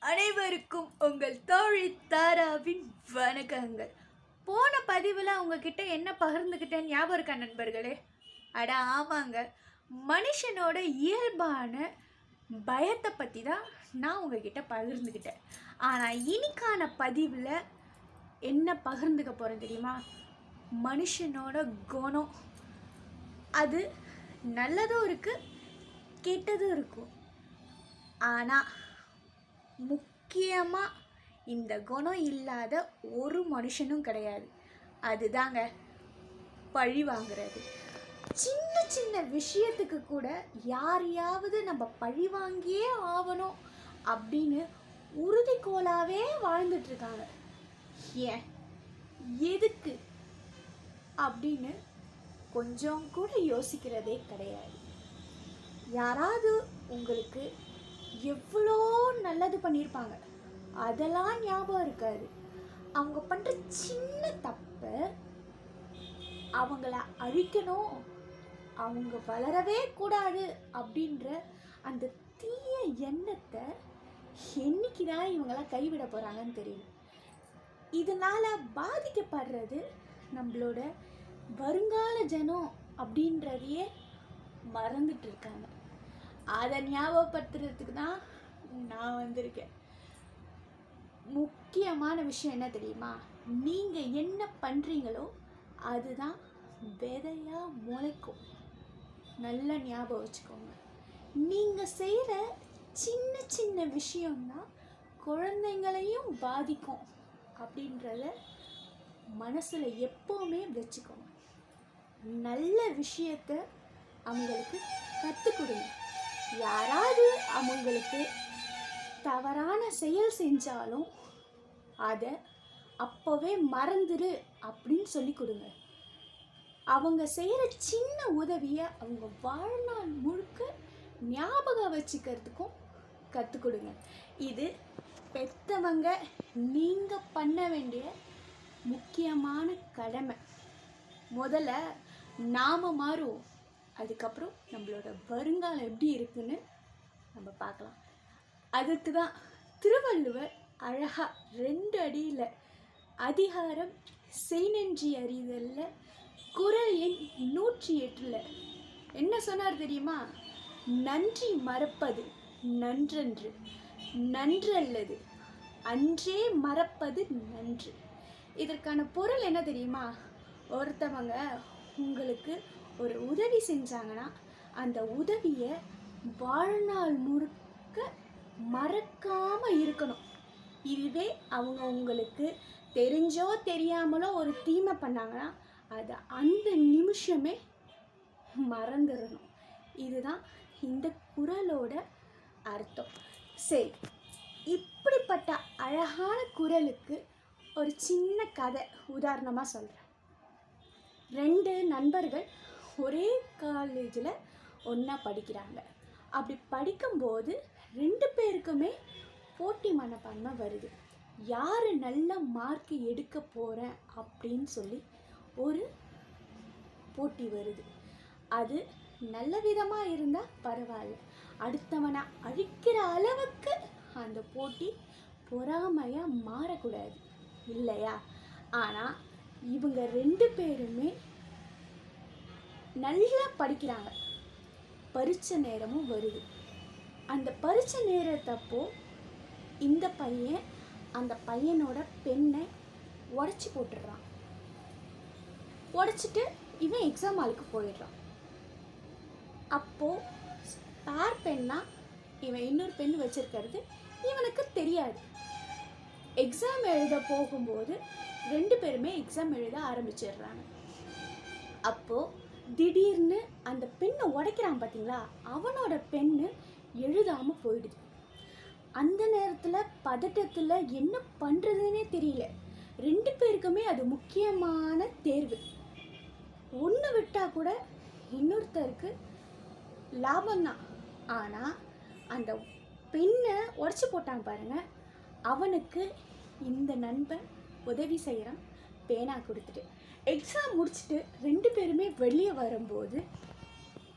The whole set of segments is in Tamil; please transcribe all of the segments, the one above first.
அனைவருக்கும் உங்கள் தோழி தாராவின் வணக்கங்கள். போன பதிவில் உங்ககிட்ட என்ன பகிர்ந்துக்கிட்டேன்னு ஞாபகம் இருக்கா நண்பர்களே? அட ஆமாங்க, மனுஷனோட இயல்பான பயத்தை பற்றி தான் நான் உங்ககிட்ட பகிர்ந்துக்கிட்டேன். ஆனால் இன்னைக்கான பதிவில் என்ன பகிர்ந்துக்க போகிறேன் தெரியுமா? மனுஷனோட குணம். அது நல்லதும் இருக்குது, கெட்டதும் இருக்கும். ஆனால் முக்கியமாக இந்த குணம் இல்லாத ஒரு மனுஷனும் கிடையாது. அதுதாங்க பழி வாங்குறது. சின்ன சின்ன விஷயத்துக்கு கூட யாரையாவது நம்ம பழி வாங்கியே ஆகணும் அப்படின்னு உறுதிக்கோளாகவே வாழ்ந்துட்டுருக்காங்க. ஏன், எதுக்கு அப்படின்னு கொஞ்சம் கூட யோசிக்கிறதே கிடையாது. யாராவது உங்களுக்கு எவ்வளோ நல்லது பண்ணியிருப்பாங்க, அதெல்லாம் ஞாபகம் இருக்காது. அவங்க பண்ணுற சின்ன தப்பை அவங்கள அழிக்கணும், அவங்க வளரவே கூடாது அப்படின்ற அந்த தீய எண்ணத்தை என்னைக்கு தான் இவங்களாம் கைவிட போகிறாங்கன்னு தெரியல. இதனால் பாதிக்கப்படுறது நம்மளோட வருங்கால ஜனம் அப்படின்றதையே மறந்துட்டு இருக்காங்க. அதை ஞாபகப்படுத்துறதுக்கு தான் நான் வந்திருக்கேன். முக்கியமான விஷயம் என்ன தெரியுமா? நீங்கள் என்ன பண்ணுறீங்களோ அதுதான் விதையாக முளைக்கும். நல்லா ஞாபகம் வச்சுக்கோங்க. நீங்கள் செய்கிற சின்ன சின்ன விஷயம்தான் குழந்தைங்களையும் பாதிக்கும் அப்படின்றத மனசில் எப்போவுமே வச்சுக்கோங்க. நல்ல விஷயத்த அவங்களுக்கு கற்றுக் கொடுங்க. யாராவது அவங்களுக்கு தவறான செயல் செஞ்சாலும் அதை அப்போவே மறந்துடு அப்படின்னு சொல்லி கொடுங்க. அவங்க செய்கிற சின்ன உதவியை அவங்க வாழ்நாள் முழுக்க ஞாபகம் வச்சுக்கிறதுக்கும் கற்றுக் கொடுங்க. இது பெற்றவங்க நீங்கள் பண்ண வேண்டிய முக்கியமான கடமை. முதல்ல நாம் மாறுவோம், அதுக்கப்புறம் நம்மளோட வருங்காலம் எப்படி இருக்குன்னு நம்ம பார்க்கலாம். அதுக்கு தான் திருவள்ளுவர் அழகாக 2 அடியில் அதிகாரம் செய்நன்றி அறிதலில் குறள் எண் 108 என்ன சொன்னார் தெரியுமா? நன்றி மறப்பது நன்றன்று, நன்றல்லது அன்றே மறப்பது நன்று. இதற்கான பொருள் என்ன தெரியுமா? ஒருத்தவங்க உங்களுக்கு ஒரு உதவி செஞ்சாங்கன்னா அந்த உதவியை வாழ்நாள் முழுக்க மறக்காமல் இருக்கணும். இதுவே அவங்க உங்களுக்கு தெரிஞ்சோ தெரியாமலோ ஒரு தீமை பண்ணாங்கன்னா அதை அந்த நிமிஷமே மறந்துடணும். இதுதான் இந்த குறளோட அர்த்தம். சரி, இப்படிப்பட்ட அழகான குறளுக்கு ஒரு சின்ன கதை உதாரணமாக சொல்கிறேன். 2 நண்பர்கள் ஒரே காலேஜில் ஒன்றா படிக்கிறாங்க. அப்படி படிக்கும்போது 2 பேருக்குமே போட்டி மனப்பான்மை வருது. யார் நல்ல மார்க் எடுக்க போகிறேன் அப்படின்னு சொல்லி ஒரு போட்டி வருது. அது நல்ல விதமாக இருந்தால் பரவாயில்ல, அடுத்தவனை அழிக்கிற அளவுக்கு அந்த போட்டி பொறாமையாக மாறக்கூடாது இல்லையா? ஆனால் இவங்க 2 பேருமே நல்லா படிக்கிறாங்க. பரீட்சை நேரமும் வருது. அந்த பரீட்சை நேரத்தப்போ இந்த பையன் அந்த பையனோட பெண்ணை உடச்சி போட்டுடுறான். உடச்சிட்டு இவன் எக்ஸாம் ஹாலுக்கு போயிடுறான். அப்போது ஸ்பேர் பெண்ணா இவன் இன்னொரு பெண் வச்சிருக்கிறது இவனுக்கு தெரியாது. எக்ஸாம் எழுத போகும்போது 2 பேருமே எக்ஸாம் எழுத ஆரம்பிச்சிடுறாங்க. அப்போது திடீர்னு அந்த பெண்ணை உடைக்கிறான் பார்த்தீங்களா, அவனோட பெண்ணு எழுதாமல் போயிடுது. அந்த நேரத்தில் பதட்டத்தில் என்ன பண்ணுறதுன்னே தெரியல. 2 பேருக்குமே அது முக்கியமான தேர்வு. ஒன்று விட்டால் கூட இன்னொருத்தருக்கு லாபம்தான். ஆனால் அந்த பெண்ணை உடச்சி போட்டான் பாருங்கள், அவனுக்கு இந்த நண்பன் உதவி செய்கிறான் பேனா கொடுத்துட்டு. எக்ஸாம் முடிச்சுட்டு 2 பேருமே வெளியே வரும்போது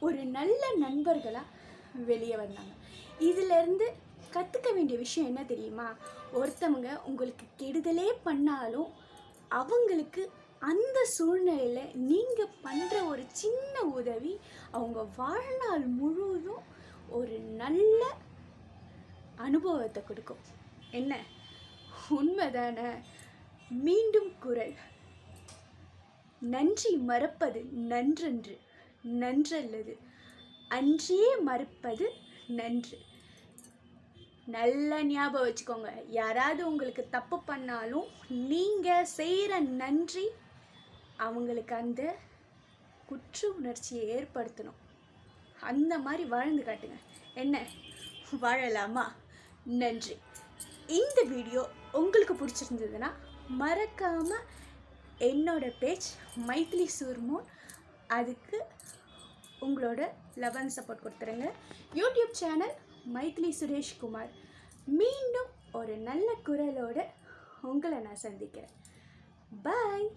ஒரு நல்ல நண்பர்களாக வெளியே வந்தாங்க. இதிலேருந்து கற்றுக்க வேண்டிய விஷயம் என்ன தெரியுமா? ஒருத்தவங்க உங்களுக்கு கெடுதலே பண்ணாலும் அவங்களுக்கு அந்த சூழ்நிலையில் நீங்கள் பண்ணுற ஒரு சின்ன உதவி அவங்க வாழ்நாள் முழுவதும் ஒரு நல்ல அனுபவத்தை கொடுக்கும். என்ன உண்மைதானே? மீண்டும் குரல், நன்றி மறப்பது நன்றன்று, நன்றல்லது அன்றே மறப்பது நன்று. நல்லா ஞாபகம் வச்சுக்கோங்க. யாராவது உங்களுக்கு தப்பு பண்ணாலும் நீங்கள் செய்கிற நன்றி அவங்களுக்கு அந்த குற்ற உணர்ச்சியை ஏற்படுத்தணும். அந்த மாதிரி வாழ்ந்து காட்டுங்க. என்ன, வாழலாமா? நன்றி. இந்த வீடியோ உங்களுக்கு பிடிச்சிருந்ததுன்னா மறக்காமல் என்னோட பேஜ் மைத்திலி சூர்மோன், அதுக்கு உங்களோட லவ் அண்ட் சப்போர்ட் கொடுத்துருங்க. YouTube channel Maithili Sureshkumar. மீண்டும் ஒரு நல்ல குரலோடு உங்களை நான் சந்திக்கிறேன். பாய்.